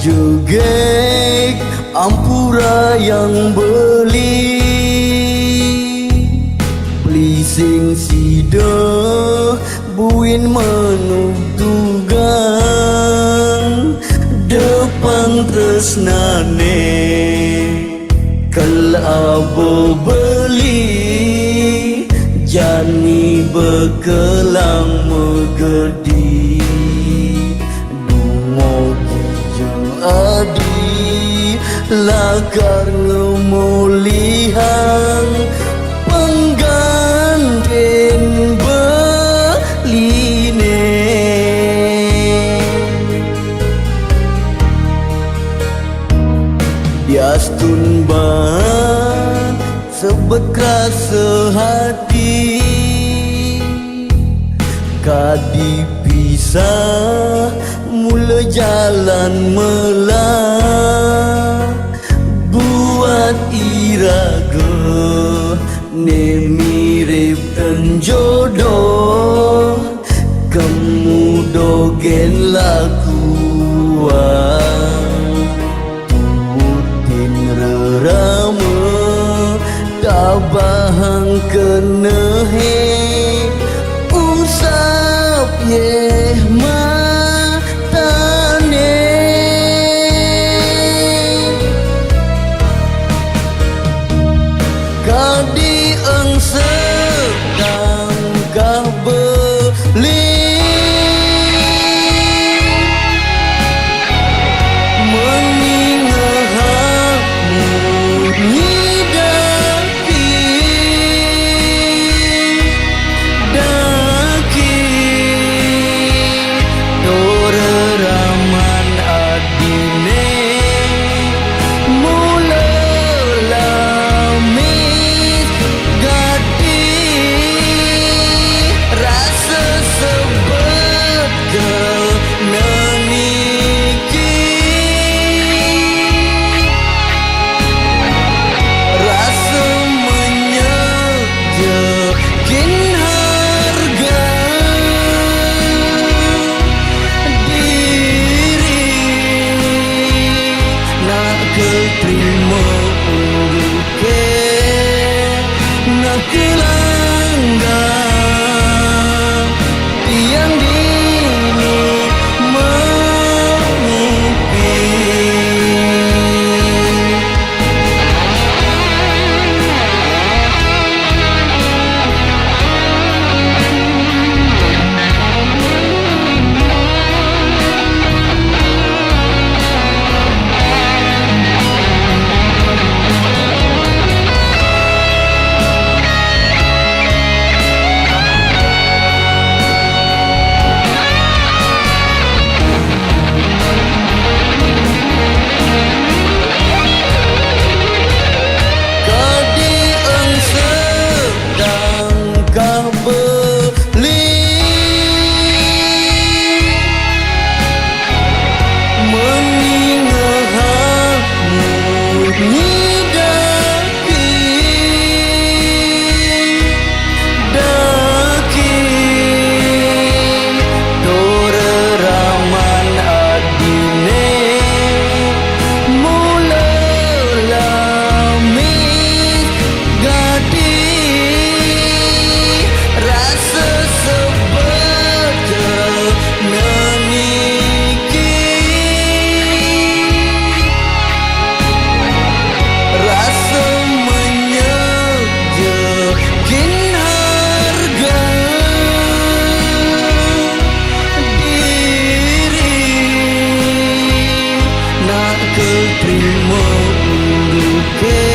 Jegek ampura yang beli Plising sida buin menungtugan Depan tresnane Kelabo beli Jani bekelang megedi Dungogi jeng adi Lakar ngemulihan Penggantin beline Diastun ban sebet kerasa hati Kadi pisah mula jalan melah Buat iraga ne mirip dan jodoh Kamu dogen lakuan Tutin rerama Tabahang kenehe Usap yeh matane Kadi eng sedang kah beli Terima uruke nak kelanggang tiang dini mengimpi terima uruke